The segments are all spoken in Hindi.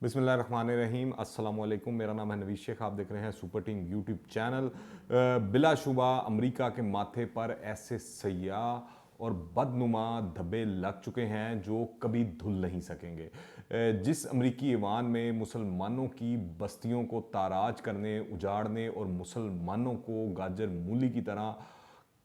बिस्मिल्लाहिर्रहमानिर्रहीम, अस्सलाम वालेकुम। मेरा नाम है नवीद शेख, आप देख रहे हैं सुपर टीम यूट्यूब चैनल। बिलाशुबा अमेरिका के माथे पर ऐसे सयाह और बदनुमा धब्बे लग चुके हैं जो कभी धुल नहीं सकेंगे। जिस अमरीकी ईवान में मुसलमानों की बस्तियों को ताराज करने, उजाड़ने और मुसलमानों को गाजर मूली की तरह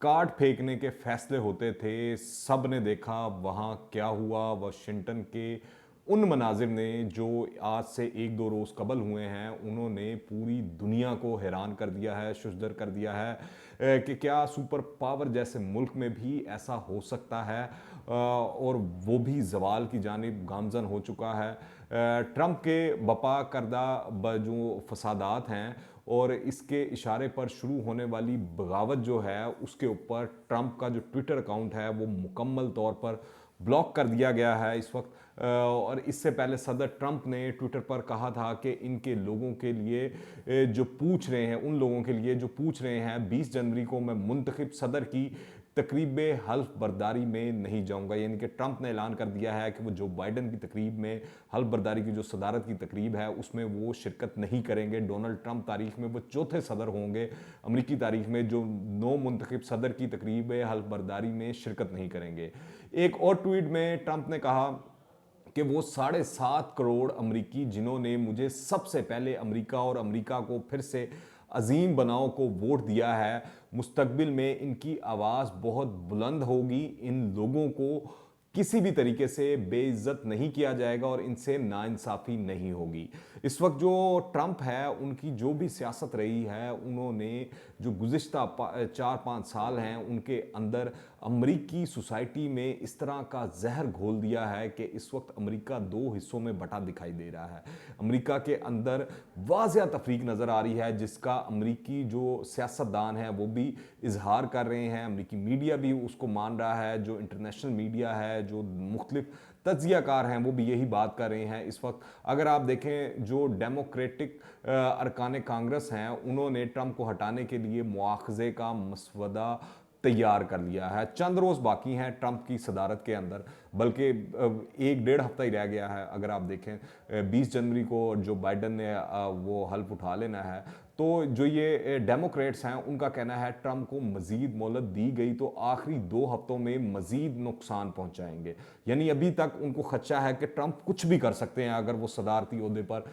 काट फेंकने के फैसले होते थे, सब ने देखा वहाँ क्या हुआ। वाशिंगटन के उन मनाजिर ने जो आज से एक दो रोज़ कबल हुए हैं, उन्होंने पूरी दुनिया को हैरान कर दिया है, शुशदर कर दिया है कि क्या सुपर पावर जैसे मुल्क में भी ऐसा हो सकता है। और वो भी जवाल की जानिब गामजन हो चुका है। ट्रंप के बपा करदा जो फसादात हैं और इसके इशारे पर शुरू होने वाली बगावत जो है, उसके ऊपर ट्रंप का जो ट्विटर अकाउंट है वो मुकम्मल तौर पर ब्लॉक कर दिया गया है इस वक्त। और इससे पहले सदर ट्रंप ने ट्विटर पर कहा था कि इनके लोगों के लिए जो पूछ रहे हैं, उन लोगों के लिए जो पूछ रहे हैं 20 जनवरी को मैं मुंतखब सदर की तकरीब हल्फ बर्दारी में नहीं जाऊंगा। यानी कि ट्रंप ने ऐलान कर दिया है कि वो जो बाइडन की तकरीब में हल्फ बर्दारी की जो सदारत की तकरीब है उसमें वो शिरकत नहीं करेंगे। डोनाल्ड ट्रंप तारीख में वो चौथे सदर होंगे अमरीकी तारीख में जो नौ मुंतखब सदर की तकरीब हल्फ बर्दारी में शिरकत नहीं करेंगे। एक और ट्वीट में ट्रंप ने कहा कि वो 7.5 करोड़ अमरीकी जिन्होंने मुझे सबसे पहले अमरीका और अमरीका को फिर से अजीम बनाओ को वोट दिया है, मुस्तकबिल में इनकी आवाज़ बहुत बुलंद होगी। इन लोगों को किसी भी तरीके से बेइज्जत नहीं किया जाएगा और इनसे नाइंसाफ़ी नहीं होगी। इस वक्त जो ट्रंप है, उनकी जो भी सियासत रही है, उन्होंने जो गुज़िश्ता 4-5 साल हैं उनके अंदर अमरीकी सोसाइटी में इस तरह का जहर घोल दिया है कि इस वक्त अमरीका दो हिस्सों में बटा दिखाई दे रहा है। अमरीका के अंदर वाज़िया तफरीक नज़र आ रही है जिसका अमरीकी जो सियासतदान हैं वो भी इजहार कर रहे हैं, अमरीकी मीडिया भी उसको मान रहा है, जो इंटरनेशनल मीडिया है, जो मुख्तलिफ तज्जियाकार हैं वो भी यही बात कर रहे हैं इस वक्त। अगर आप देखें जो डेमोक्रेटिक अरकान कांग्रेस हैं, उन्होंने ट्रंप को हटाने के लिए मुआखजे का मसवदा तैयार कर लिया है। चंद रोज़ बाकी हैं ट्रंप की सदारत के अंदर, बल्कि 1-1.5 हफ्ता ही रह गया है। अगर आप देखें 20 जनवरी को जो बाइडन ने वो हल्फ उठा लेना है, तो जो ये डेमोक्रेट्स हैं उनका कहना है ट्रंप को मज़ीद मोहलत दी गई तो आखिरी 2 हफ्तों में मज़ीद नुकसान पहुंचाएंगे। यानी अभी तक उनको खदशा है कि ट्रंप कुछ भी कर सकते हैं अगर वो सदारती ओहदे पर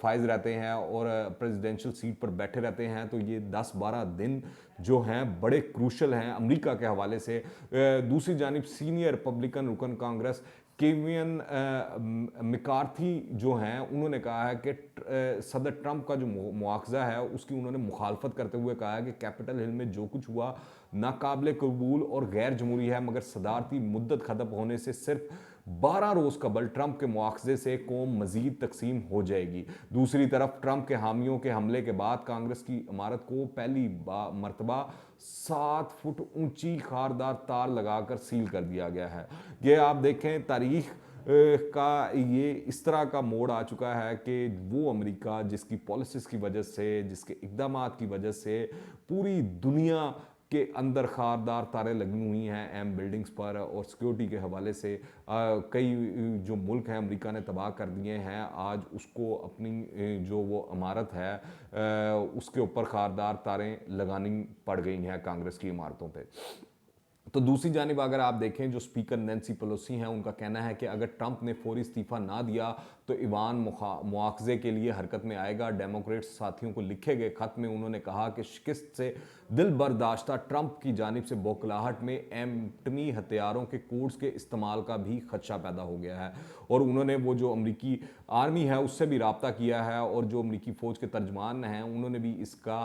फाइज रहते हैं और प्रेसिडेंशियल सीट पर बैठे रहते हैं, तो ये 10-12 दिन जो हैं बड़े क्रूशल हैं अमेरिका के हवाले से। दूसरी जानिब सीनियर रिपब्लिकन रुकन कांग्रेस केवियन मिकार्थी जो हैं, उन्होंने कहा है कि सदर ट्रंप का जो मुआवजा है उसकी उन्होंने मुखालफत करते हुए कहा है कि कैपिटल हिल में जो कुछ हुआ नाकाबिल कबूल और गैर जमहूरी है, मगर सदारती मुद्दत ख़त्म होने से सिर्फ 12 रोज़ कबल ट्रंप के मुआवजे से कौम मज़ीद तकसीम हो जाएगी। दूसरी तरफ ट्रंप के हामियों के हमले के बाद कांग्रेस की इमारत को पहली मरतबा 7 फुट ऊंची खारदार तार लगाकर सील कर दिया गया है। ये आप देखें तारीख का ये इस तरह का मोड़ आ चुका है कि वो अमेरिका जिसकी पॉलिसीज़ की वजह से, जिसके इक़दामात की वजह से पूरी दुनिया के अंदर खारदार तारें लगी हुई हैं अहम बिल्डिंग्स पर और सिक्योरिटी के हवाले से कई जो मुल्क हैं अमेरिका ने तबाह कर दिए हैं, आज उसको अपनी जो वो इमारत है उसके ऊपर खारदार तारें लगानी पड़ गई हैं कांग्रेस की इमारतों पे। तो दूसरी जानिब अगर आप देखें जो स्पीकर नैन्सी पेलोसी हैं, उनका कहना है कि अगर ट्रंप ने फौरी इस्तीफ़ा ना दिया तो ईवान मुआवजे के लिए हरकत में आएगा। डेमोक्रेट्स साथियों को लिखे गए खत में उन्होंने कहा कि शिकस्त से दिल बर्दाश्ता ट्रंप की जानिब से बौखलाहट में एटमी हथियारों के कोड्स के इस्तेमाल का भी खदशा पैदा हो गया है। और उन्होंने वो जो अमरीकी आर्मी है उससे भी रब्ता किया है और जो अमरीकी फ़ौज के तर्जमान हैं उन्होंने भी इसका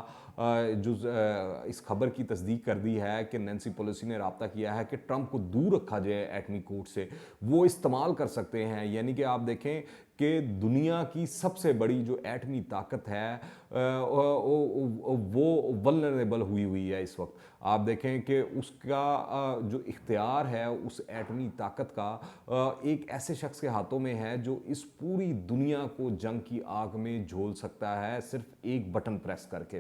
इस खबर की तस्दीक कर दी है कि नैन्सी पेलोसी ने रब्ता किया है कि ट्रंप को दूर रखा जाए एटमी कोड से, वो इस्तेमाल कर सकते हैं। यानी कि आप देखें कि दुनिया की सबसे बड़ी जो एटमी ताकत है वो वल्नरेबल हुई है इस वक्त। आप देखें कि उसका जो इख्तियार है उस एटमी ताकत का एक ऐसे शख्स के हाथों में है जो इस पूरी दुनिया को जंग की आग में झोल सकता है सिर्फ एक बटन प्रेस करके।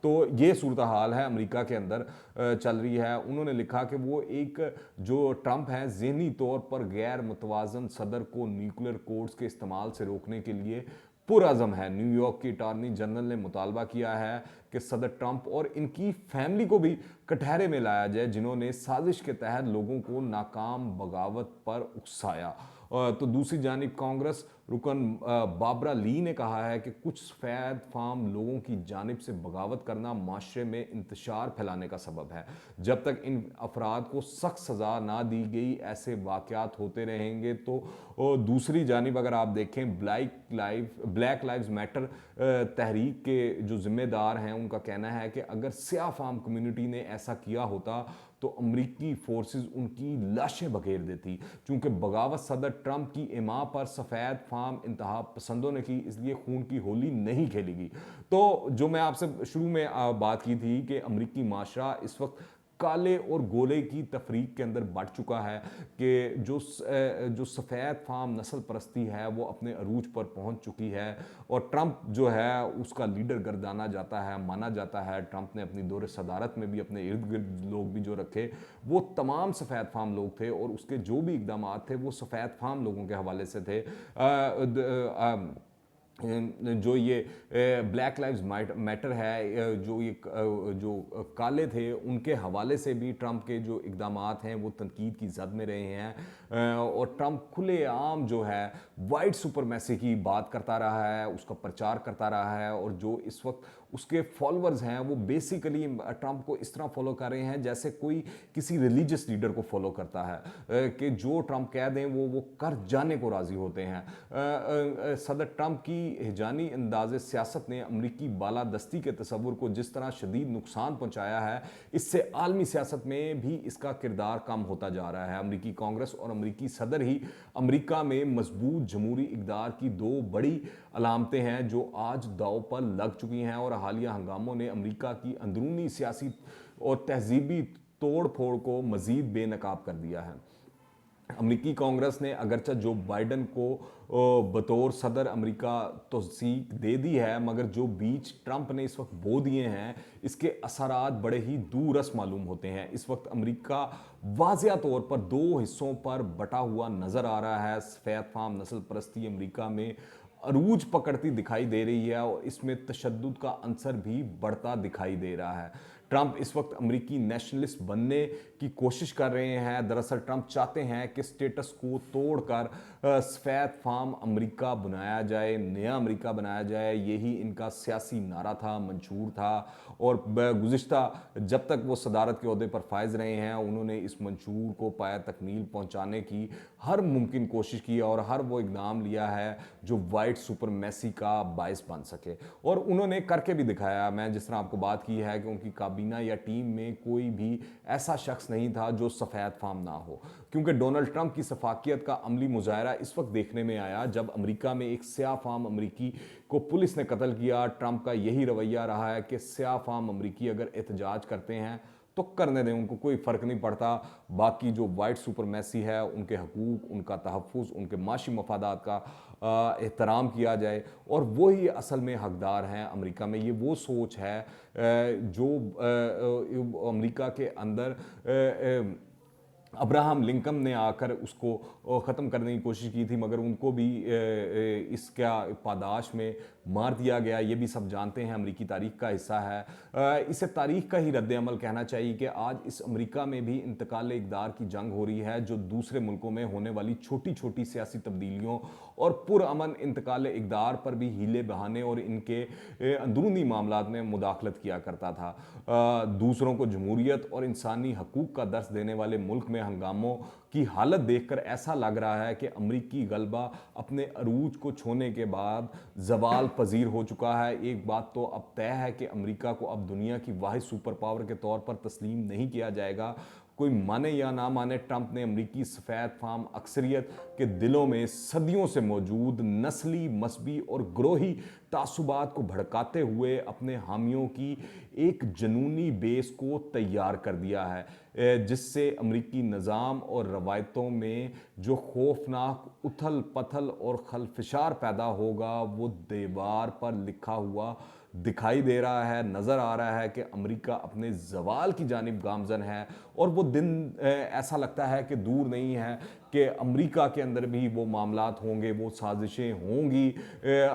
तो ये सूरत हाल है अमेरिका के अंदर चल रही है। उन्होंने लिखा कि वो एक जो ट्रंप है ज़हनी तौर पर गैर मुतवाज़न सदर को न्यूक्लियर कोड्स के इस्तेमाल से रोकने के लिए पुरअज़म है। न्यूयॉर्क की अटॉर्नी जनरल ने मुतालबा किया है कि सदर ट्रंप और इनकी फैमिली को भी कटहरे में लाया जाए जिन्होंने साजिश के तहत लोगों को नाकाम बगावत पर उकसाया। तो दूसरी जानिब कांग्रेस रुकन बाबरा ली ने कहा है कि कुछ सफ़ेद फार्म लोगों की जानिब से बगावत करना माशरे में इंतशार फैलाने का सबब है। जब तक इन अफराद को सख्त सज़ा ना दी गई ऐसे वाक़यात होते रहेंगे। तो दूसरी जानिब अगर आप देखें ब्लैक लाइव्स मैटर तहरीक के जो ज़िम्मेदार हैं उनका कहना है कि अगर स्याह फार्म कम्युनिटी ने ऐसा किया होता तो अमरीकी फोर्सेस उनकी लाशें बखेर देती। चूंकि बगावत सदर ट्रंप की इमा पर सफ़ेद फार्म इंतहा पसंदों ने की, इसलिए खून की होली नहीं खेलेगी। तो जो मैं आपसे शुरू में बात की थी कि अमरीकी माशरा इस वक्त काले और गोले की तफरीक के अंदर बढ़ चुका है कि जो सफ़ेद फार्म नस्ल परस्ती है वो अपने अरूज पर पहुंच चुकी है और ट्रंप जो है उसका लीडर गर्दाना जाता है, माना जाता है। ट्रंप ने अपनी दौरे सदारत में भी अपने इर्द गिर्द लोग भी जो रखे वो तमाम सफ़ेद फार्म लोग थे और उसके जो भी इकदाम थे वो सफ़ेद फार्म लोगों के हवाले से थे। जो ये ब्लैक लाइव्स मैटर है, जो ये जो काले थे उनके हवाले से भी ट्रंप के जो इकदाम हैं वो तनकीद की जद में रहे हैं और ट्रंप खुलेआम जो है वाइट सुपरमेसी की बात करता रहा है, उसका प्रचार करता रहा है और जो इस वक्त उसके फॉलोअर्स हैं वो बेसिकली ट्रंप को इस तरह फॉलो कर रहे हैं जैसे कोई किसी रिलीजियस लीडर को फॉलो करता है कि जो ट्रंप कह दें वो कर जाने को राज़ी होते हैं। सदर ट्रंप की हिजानी अंदाज़े सियासत ने अमरीकी बालादस्ती के तस्वुर को जिस तरह शदीद नुकसान पहुंचाया है, इससे आलमी सियासत में भी इसका किरदार कम होता जा रहा है। अमरीकी कांग्रेस और अमरीकी सदर ही अमरीका में मजबूत जमहूरी इक़्तिदार की दो बड़ी अलामतें हैं जो आज दांव पर लग चुकी हैं और हालिया हंगामों ने अमरीका की अंदरूनी सियासी और तहजीबी तोड़ फोड़ को मज़ीद बेनकाब कर दिया है। अमरीकी कांग्रेस ने अगरचे जो बाइडन को बतौर सदर अमेरिका तौसीक दे दी है, मगर जो बीच ट्रंप ने इस वक्त बो दिए हैं इसके असरात बड़े ही दूरस मालूम होते हैं। इस वक्त अमेरिका वाज़िया तौर पर दो हिस्सों पर बटा हुआ नज़र आ रहा है। सफ़ेद फार्म नस्ल परस्ती अमेरिका में अरूज पकड़ती दिखाई दे रही है और इसमें तशद्दुद का अंसर भी बढ़ता दिखाई दे रहा है। ट्रंप इस वक्त अमरीकी नेशनलिस्ट बनने की कोशिश कर रहे हैं। दरअसल ट्रंप चाहते हैं कि स्टेटस को तोड़कर सफ़ेद फार्म अमरीका बनाया जाए, नया अमरीका बनाया जाए। यही इनका सियासी नारा था, मंशूर था और गुज़िश्ता जब तक वो सदारत के ओहदे पर फायज रहे हैं उन्होंने इस मंशूर को पाया तकमील पहुँचाने की हर मुमकिन कोशिश की और हर वो इकदाम लिया है जो वाइट सुपरमेसी का बायस बन सके और उन्होंने करके भी दिखाया। मैं जिस तरह आपको बात की है कि उनकी काबीना या टीम में कोई भी ऐसा शख्स नहीं था जो सफ़ेद फार्म ना हो, क्योंकि डोनाल्ड ट्रंप की सफाकियत का अमली मुजाहरा इस वक्त देखने में आया जब अमेरिका में एक स्याह फार्म अमरीकी को पुलिस ने कत्ल किया। ट्रंप का यही रवैया रहा है कि स्याह फार्म अमरीकी अगर एहतजाज करते हैं तो करने दें, उनको कोई फ़र्क नहीं पड़ता। बाकी जो वाइट सुपरमेसी है उनके हकूक़, उनका तहफ़्फ़ुज़, उनके माशी मफादात का एहतराम किया जाए और वही असल में हकदार हैं अमेरिका में। ये वो सोच है जो अमेरिका के अंदर अब्राहम लिंकन ने आकर उसको ख़त्म करने की कोशिश की थी, मगर उनको भी इसका पादाश में मार दिया गया। ये भी सब जानते हैं, अमरीकी तारीख का हिस्सा है। इसे तारीख का ही रद्द अमल कहना चाहिए कि आज इस अमेरिका में भी इंतकाल इक़्तिदार की जंग हो रही है जो दूसरे मुल्कों में होने वाली छोटी छोटी सियासी तब्दीलियों और पुरअमन इंतकाल इक़्तिदार पर भी हीले बहाने और इनके अंदरूनी मामलात में मुदाखलत किया करता था। दूसरों को जमहूरियत और इंसानी हकूक़ का दर्स देने वाले मुल्क में हंगामों की हालत देखकर ऐसा लग रहा है कि अमरीकी गलबा अपने अरूज को छोने के बाद जवाल पजीर हो चुका है। एक बात तो अब तय है कि अमरीका को अब दुनिया की वाहिद सुपर पावर के तौर पर तस्लीम नहीं किया जाएगा। कोई माने या ना माने, ट्रंप ने अमरीकी सफ़ेद फार्म अक्सरियत के दिलों में सदियों से मौजूद नस्ली, मजहबी और ग्रोही तासुबात को भड़काते हुए अपने हामियों की एक जनूनी बेस को तैयार कर दिया है, जिससे अमरीकी निज़ाम और रवायतों में जो खौफनाक उथल पथल और खलफशार पैदा होगा वो दीवार पर लिखा हुआ दिखाई दे रहा है। नज़र आ रहा है कि अमेरिका अपने ज़वाल की जानिब गामज़न है और वो दिन ऐसा लगता है कि दूर नहीं है कि अमेरिका के अंदर भी वो मामलात होंगे, वो साजिशें होंगी।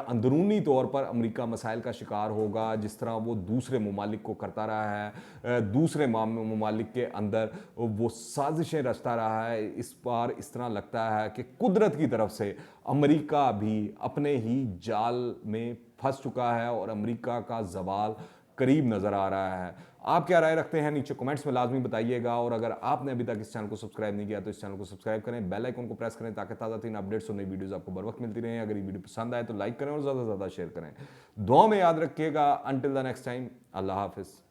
अंदरूनी तौर पर अमेरिका मसाइल का शिकार होगा, जिस तरह वो दूसरे ममालिक को करता रहा है, दूसरे ममालिक के अंदर वो साजिशें रचता रहा है। इस बार इस तरह लगता है कि कुदरत की तरफ से अमेरिका भी अपने ही जाल में फंस चुका है और अमेरिका का ज़वाल करीब नज़र आ रहा है। आप क्या राय रखते हैं नीचे कमेंट्स में लाजमी बताइएगा, और अगर आपने अभी तक इस चैनल को सब्सक्राइब नहीं किया तो इस चैनल को सब्सक्राइब करें, बेल आइकन को प्रेस करें ताकि ताज़ा तीन अपडेट्स और नई वीडियोस आपको बर वक्त मिलती रहें। अगर ये वीडियो पसंद आए तो लाइक करें और ज़्यादा से ज़्यादा शेयर करें। दुआ में याद रखिएगा। अंटिल द नेक्स्ट टाइम, अल्लाह हाफिज़।